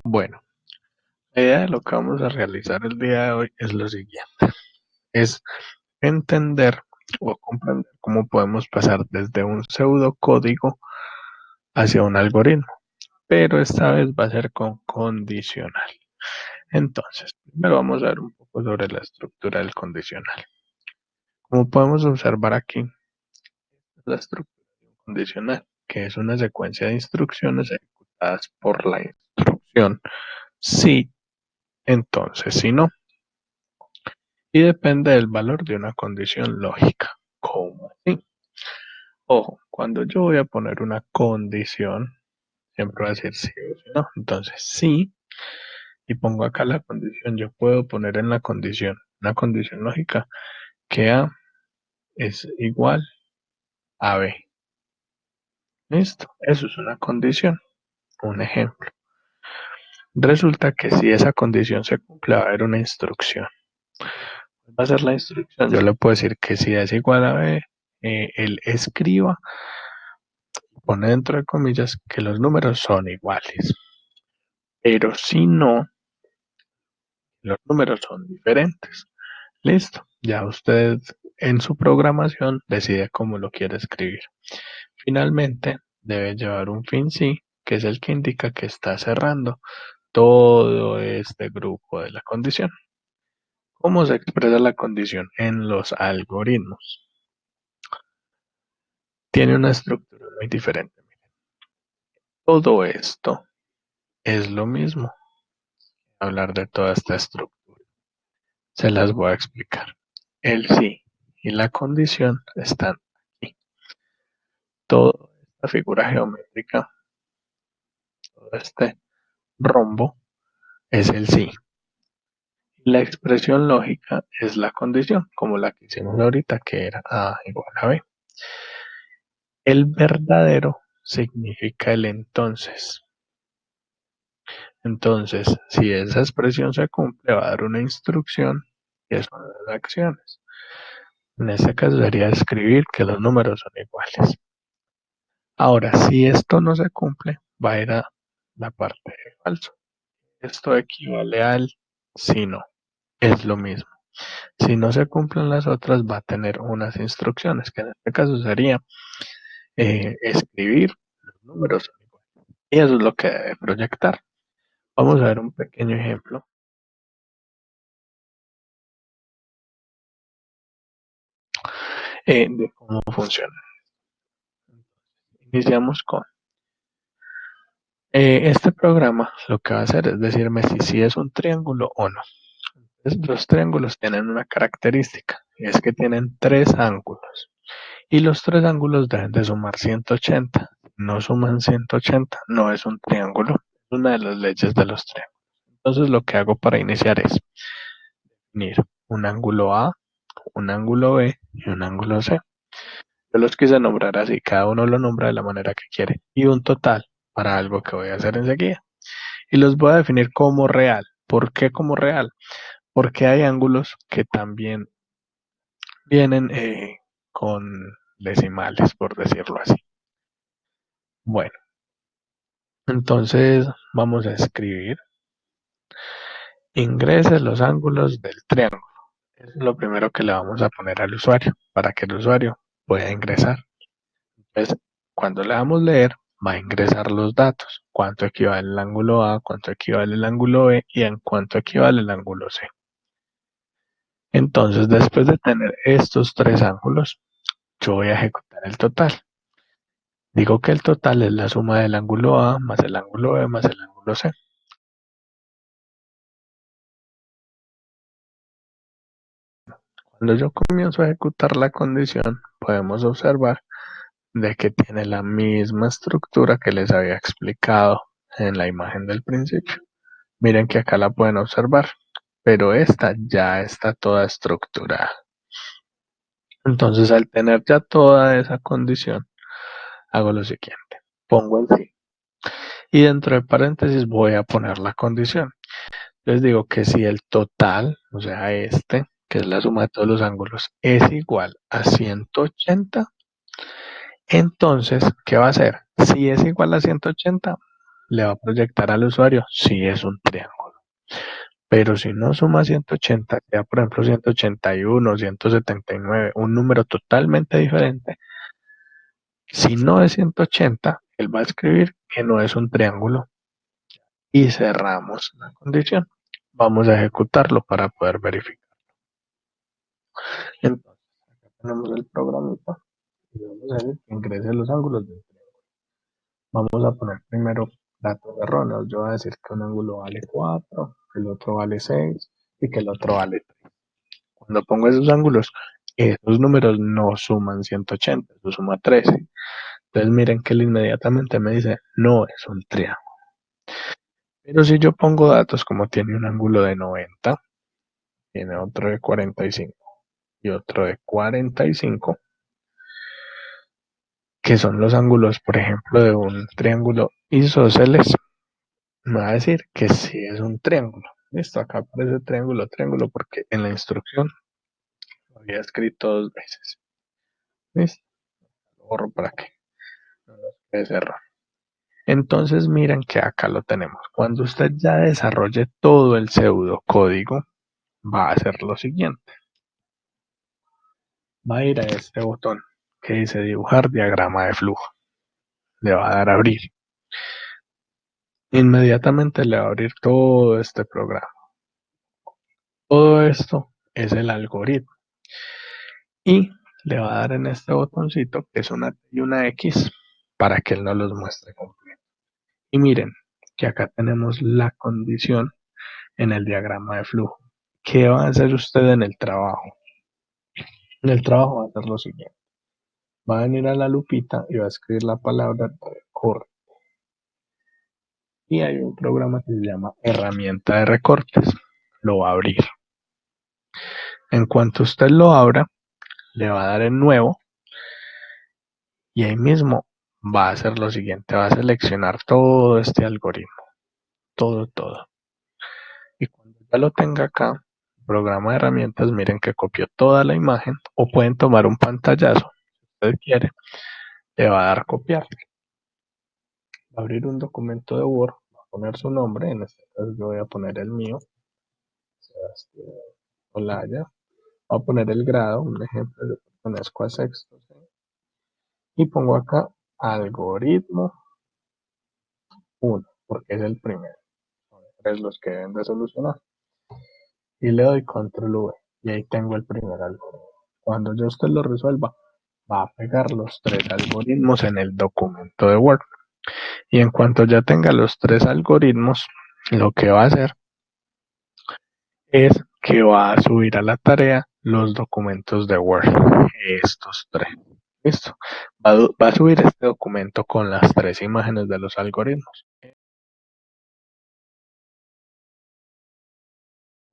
Bueno, la idea de lo que vamos a realizar el día de hoy es lo siguiente, es entender o comprender cómo podemos pasar desde un pseudocódigo hacia un algoritmo, pero esta vez va a ser con condicional. Entonces, primero vamos a ver un poco sobre la estructura del condicional. Como podemos observar aquí, la estructura de un condicional, que es una secuencia de instrucciones ejecutadas por la instrucción sí, entonces si no, y depende del valor de una condición lógica. ¿Cómo así? Ojo, cuando yo voy a poner una condición, siempre va a decir sí o sí no. Entonces, sí, y pongo acá la condición, yo puedo poner en la condición, una condición lógica, que A es igual a B. ¿Listo? Eso es una condición, un ejemplo. Resulta que si esa condición se cumple, va a haber una instrucción. Va a ser la instrucción, yo le puedo decir que si A es igual a B, él escriba, pone dentro de comillas que los números son iguales. Pero si no, los números son diferentes. Listo. Ya usted en su programación decide cómo lo quiere escribir. Finalmente, debe llevar un fin sí, que es el que indica que está cerrando todo este grupo de la condición. ¿Cómo se expresa la condición en los algoritmos? Tiene una estructura muy diferente. Todo esto es lo mismo. Hablar de toda esta estructura. Se las voy a explicar. El sí y la condición están aquí. Toda esta figura geométrica, todo este rombo es el sí. La expresión lógica es la condición, como la que hicimos ahorita, que era A igual a B. El verdadero significa el entonces. Entonces, si esa expresión se cumple, va a dar una instrucción que son las acciones. En este caso sería escribir que los números son iguales. Ahora, si esto no se cumple, va a ir a la parte de falso. Esto equivale al si no. Es lo mismo. Si no se cumplen las otras, va a tener unas instrucciones, que en este caso sería escribir los números son iguales. Y eso es lo que debe proyectar. Vamos a ver un pequeño ejemplo de cómo funciona. Iniciamos con este programa. Lo que va a hacer es decirme si sí es un triángulo o no. Entonces, los triángulos tienen una característica, y es que tienen tres ángulos. Y los tres ángulos deben de sumar 180. No suman 180, no es un triángulo. Es una de las leyes de los triángulos. Entonces lo que hago para iniciar es definir un ángulo A, un ángulo B y un ángulo C. Yo los quise nombrar así, cada uno lo nombra de la manera que quiere. Y un total para algo que voy a hacer enseguida. Y los voy a definir como real. ¿Por qué como real? Porque hay ángulos que también vienen con decimales, por decirlo así. Bueno, entonces vamos a escribir ingrese los ángulos del triángulo. Es lo primero que le vamos a poner al usuario para que el usuario pueda ingresar. Entonces, cuando le damos leer, va a ingresar los datos. Cuánto equivale el ángulo A, cuánto equivale el ángulo B y en cuánto equivale el ángulo C. Entonces, después de tener estos tres ángulos, yo voy a ejecutar el total. Digo que el total es la suma del ángulo A más el ángulo B más el ángulo C. Cuando yo comienzo a ejecutar la condición, podemos observar de que tiene la misma estructura que les había explicado en la imagen del principio. Miren que acá la pueden observar, pero esta ya está toda estructurada. Entonces, al tener ya toda esa condición, hago lo siguiente. Pongo el sí. Y dentro de paréntesis voy a poner la condición. Les digo que si el total, o sea, este, que es la suma de todos los ángulos, es igual a 180, entonces, ¿qué va a hacer? Si es igual a 180, le va a proyectar al usuario si es un triángulo. Pero si no suma 180, sea por ejemplo 181, 179, un número totalmente diferente, si no es 180, él va a escribir que no es un triángulo y cerramos la condición. Vamos a ejecutarlo para poder verificar. Entonces, acá tenemos el programita y vamos a ver que ingrese los ángulos del triángulo. Vamos a poner primero datos erróneos. Yo voy a decir que un ángulo vale 4, que el otro vale 6 y que el otro vale 3. Cuando pongo esos ángulos, esos números no suman 180, eso suma 13. Entonces miren que él inmediatamente me dice, no es un triángulo. Pero si yo pongo datos como tiene un ángulo de 90, tiene otro de 45 y otro de 45, que son los ángulos, por ejemplo, de un triángulo isósceles, me va a decir que sí es un triángulo. Listo, acá aparece triángulo, triángulo, porque en la instrucción lo había escrito 2 veces. ¿Listo? Lo borro para que no nos quede ese error. Entonces miren que acá lo tenemos. Cuando usted ya desarrolle todo el pseudocódigo, va a hacer lo siguiente. Va a ir a este botón que dice dibujar diagrama de flujo. Le va a dar a abrir. Inmediatamente le va a abrir todo este programa. Todo esto es el algoritmo. Y le va a dar en este botoncito que es una T y una X para que él nos los muestre completo. Y miren que acá tenemos la condición en el diagrama de flujo. ¿Qué va a hacer usted en el trabajo? En el trabajo va a hacer lo siguiente. Va a venir a la lupita y va a escribir la palabra recorte. Y hay un programa que se llama herramienta de recortes. Lo va a abrir. En cuanto usted lo abra, le va a dar en nuevo y ahí mismo va a hacer lo siguiente. Va a seleccionar todo este algoritmo. Todo. Y cuando ya lo tenga acá, programa de herramientas, miren que copió toda la imagen o pueden tomar un pantallazo si usted quiere. Le va a dar copiar. Va a abrir un documento de Word, va a poner su nombre, en este caso yo voy a poner el mío, Sebastián Olaya. Voy a poner el grado, un ejemplo, yo pertenezco a sexto, ¿sí? Y pongo acá algoritmo 1, porque es el primero. Son 3 los que deben de solucionar. Y le doy control V. Y ahí tengo el primer algoritmo. Cuando yo usted lo resuelva, va a pegar los 3 algoritmos en el documento de Word. Y en cuanto ya tenga los 3 algoritmos, lo que va a hacer es que va a subir a la tarea los documentos de Word. Estos 3. Listo. Va a subir este documento con las 3 imágenes de los algoritmos.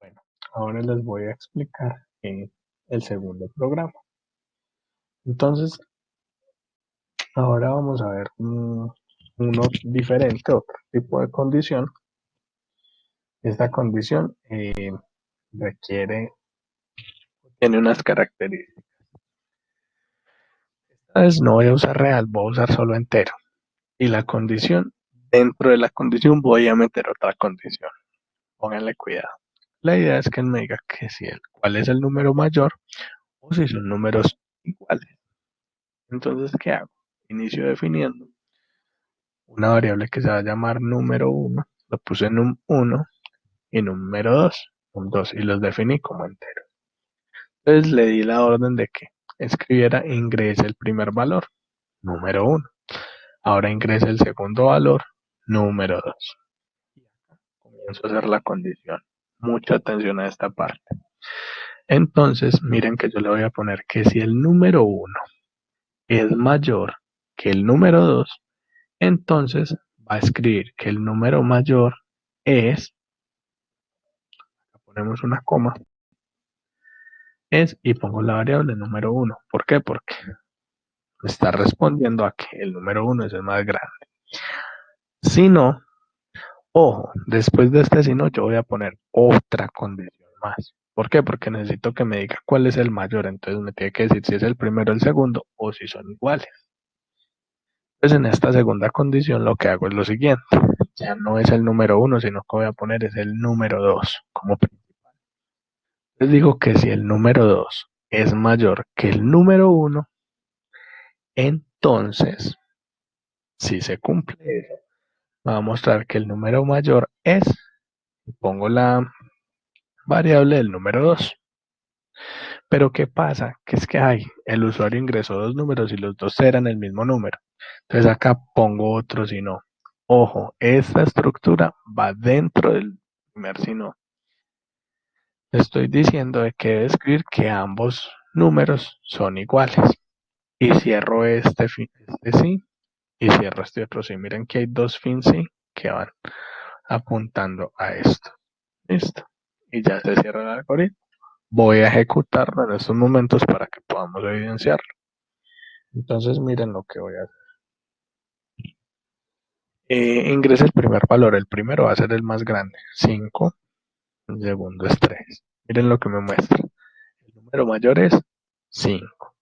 Bueno, ahora les voy a explicar el segundo programa. Entonces, ahora vamos a ver uno diferente, otro tipo de condición. Esta condición tiene unas características. Esta vez no voy a usar real, voy a usar solo entero. Y la condición, dentro de la condición voy a meter otra condición. Pónganle cuidado. La idea es que él me diga que si cuál es el número mayor o si son números iguales. Entonces, ¿qué hago? Inicio definiendo una variable que se va a llamar número 1. Lo puse en un 1 y número 2, un 2 y los definí como enteros. Entonces le di la orden de que escribiera ingrese el primer valor, número 1. Ahora ingrese el segundo valor, número 2. Comienzo a hacer la condición. Mucha atención a esta parte. Entonces, miren que yo le voy a poner que si el número 1 es mayor que el número 2, entonces va a escribir que el número mayor es, ponemos una coma, y pongo la variable número 1. ¿Por qué? Porque está respondiendo a que el número 1 es el más grande. Si no, ojo, después de este si no, yo voy a poner otra condición más. ¿Por qué? Porque necesito que me diga cuál es el mayor. Entonces me tiene que decir si es el primero o el segundo o si son iguales. Pues en esta segunda condición lo que hago es lo siguiente. ya no es el número 1, sino que voy a poner es el número 2 como principal. Les digo que si el número 2 es mayor que el número 1, entonces, si se cumple eso, va a mostrar que el número mayor es, pongo la variable del número 2. Pero ¿qué pasa? Que es que el usuario ingresó dos números y los dos eran el mismo número. Entonces acá pongo otro si no. Ojo, esta estructura va dentro del primer si no. Estoy diciendo de que debe escribir que ambos números son iguales. Y cierro este sí y cierro este otro sí. Miren que hay dos fin sí que van apuntando a esto. Listo. Y ya se cierra el algoritmo. Voy a ejecutarlo en estos momentos para que podamos evidenciarlo. Entonces miren lo que voy a hacer. Ingrese el primer valor. El primero va a ser el más grande. 5. El segundo es 3. Miren lo que me muestra. El número mayor es 5.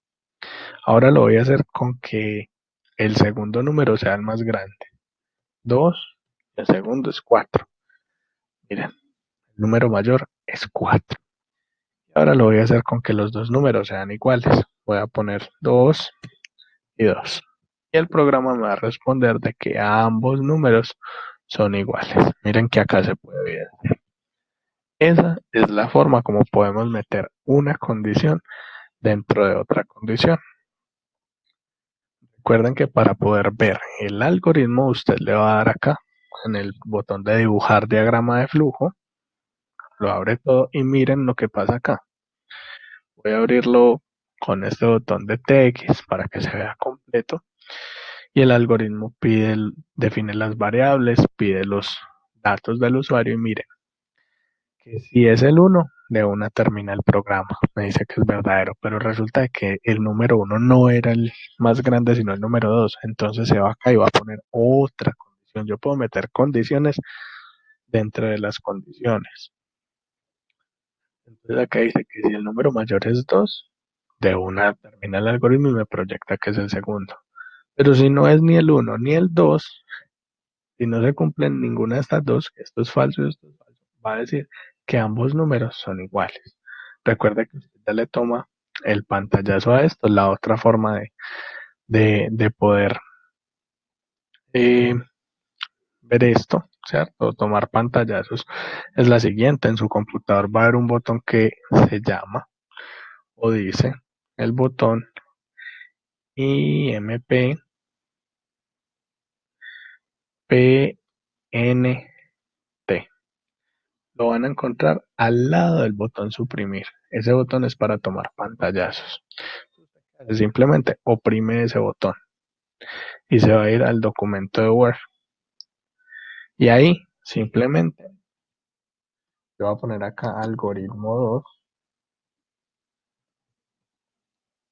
Ahora lo voy a hacer con que el segundo número sea el más grande. 2. El segundo es 4. Miren, el número mayor es 4. Ahora lo voy a hacer con que los dos números sean iguales. Voy a poner 2 y 2. Y el programa me va a responder de que ambos números son iguales. Miren que acá se puede ver. Esa es la forma como podemos meter una condición dentro de otra condición. Recuerden que para poder ver el algoritmo, usted le va a dar acá en el botón de dibujar diagrama de flujo, lo abre todo y miren lo que pasa acá. Voy a abrirlo con este botón de TX para que se vea completo. Y el algoritmo define las variables, pide los datos del usuario y miren que si es el 1, de una termina el programa. Me dice que es verdadero, pero resulta que el número 1 no era el más grande, sino el número 2. Entonces se va acá y va a poner otra condición. Yo puedo meter condiciones dentro de las condiciones. Entonces acá dice que si el número mayor es 2, de una termina el algoritmo y me proyecta que es el segundo. Pero si no es ni el 1 ni el 2, si no se cumplen ninguna de estas dos, esto es falso y esto es falso, va a decir que ambos números son iguales. Recuerde que usted ya le toma el pantallazo a esto. La otra forma de poder eh, ver esto, ¿cierto? O tomar pantallazos es la siguiente. En su computador va a haber un botón que se llama o dice el botón IMP PNT. Lo van a encontrar al lado del botón suprimir. Ese botón es para tomar pantallazos. Simplemente oprime ese botón y se va a ir al documento de Word. Y ahí simplemente yo voy a poner acá algoritmo 2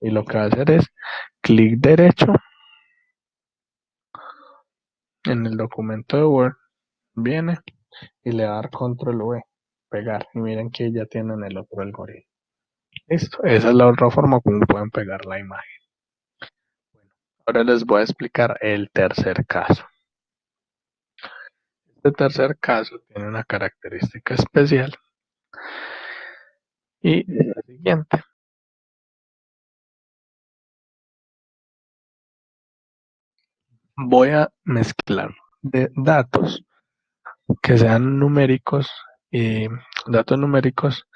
y lo que va a hacer es clic derecho en el documento de Word, viene y le va a dar control V, pegar. Y miren que ya tienen el otro algoritmo. Listo, esa es la otra forma como pueden pegar la imagen. Bueno, ahora les voy a explicar el tercer caso. Este tercer caso tiene una característica especial y es la siguiente. Voy a mezclar de datos que sean numéricos y datos numéricos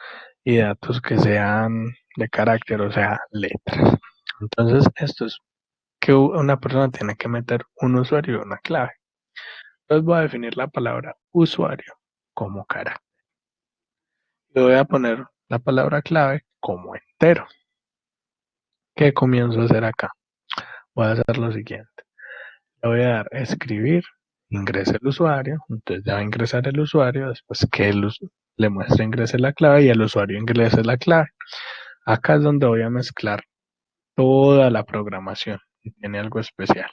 y datos que sean de carácter, o sea, letras. Entonces, esto es que una persona tiene que meter un usuario y una clave. Entonces voy a definir la palabra usuario como carácter. Le voy a poner la palabra clave como entero. ¿Qué comienzo a hacer acá? Voy a hacer lo siguiente. Le voy a dar a escribir, ingrese el usuario, entonces ya va a ingresar el usuario, después que le muestre ingrese la clave y el usuario ingrese la clave. Acá es donde voy a mezclar toda la programación y tiene algo especial.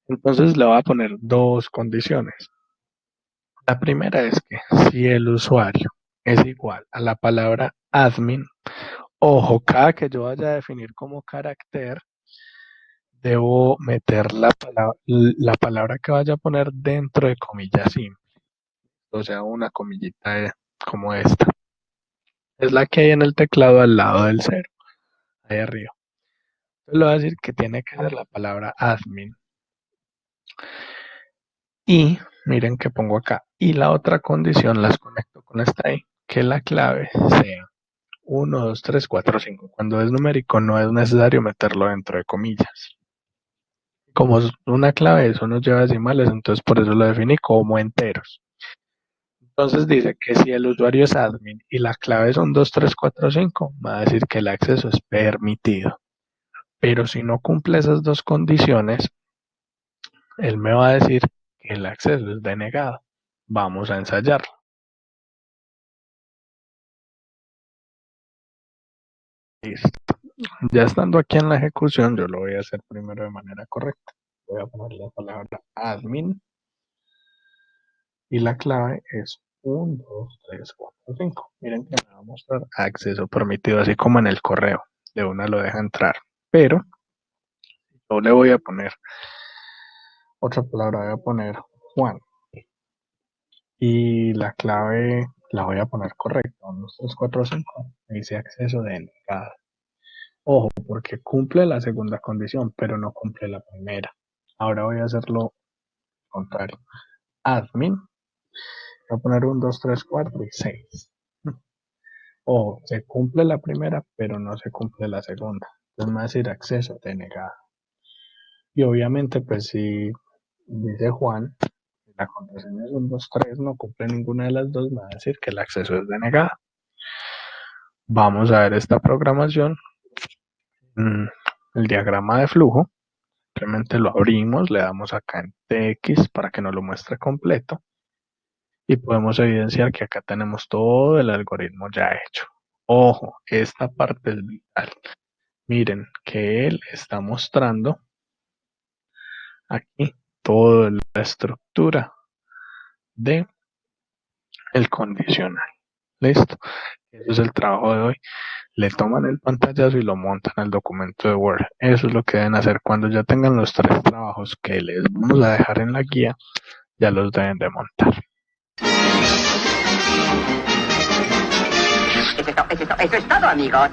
Entonces le voy a poner dos condiciones. La primera es que si el usuario es igual a la palabra admin, ojo, cada que yo vaya a definir como carácter, debo meter la palabra que vaya a poner dentro de comillas simples, o sea, una comillita como esta. Es la que hay en el teclado al lado del cero, ahí arriba. Entonces le voy a decir que tiene que ser la palabra admin. Y miren que pongo acá. Y la otra condición las conecto con esta ahí, que la clave sea 1, 2, 3, 4, 5. Cuando es numérico no es necesario meterlo dentro de comillas. Como es una clave, eso no lleva decimales, entonces por eso lo definí como enteros. Entonces dice que si el usuario es admin y la clave son 2, 3, 4, 5, va a decir que el acceso es permitido. Pero si no cumple esas dos condiciones, él me va a decir que el acceso es denegado. Vamos a ensayarlo. Listo. Ya estando aquí en la ejecución, yo lo voy a hacer primero de manera correcta. Voy a poner la palabra admin y la clave es 1, 2, 3, 4, 5. Miren que me va a mostrar acceso permitido, así como en el correo. De una lo deja entrar. Pero yo le voy a poner otra palabra, voy a poner Juan. Y la clave la voy a poner correcta. 1, 2, 3, 4, 5. Dice acceso denegado. Ojo, porque cumple la segunda condición, pero no cumple la primera. Ahora voy a hacerlo contrario. Admin, voy a poner 1, 2, 3, 4 y 6. Ojo, se cumple la primera, pero no se cumple la segunda. Entonces me va a decir acceso denegado. Y obviamente, pues si dice Juan, la contraseña es 1, 2, 3, no cumple ninguna de las dos, me va a decir que el acceso es denegado. Vamos a ver esta programación. El diagrama de flujo. Simplemente lo abrimos, le damos acá en TX para que nos lo muestre completo y podemos evidenciar que acá tenemos todo el algoritmo ya hecho. Ojo, esta parte es vital. Miren que él está mostrando aquí toda la estructura de el condicional. ¿Listo? Eso es el trabajo de hoy. Le toman el pantallazo y lo montan al documento de Word. Eso es lo que deben hacer cuando ya tengan los 3 trabajos que les vamos a dejar en la guía, ya los deben de montar. Eso es todo, amigos.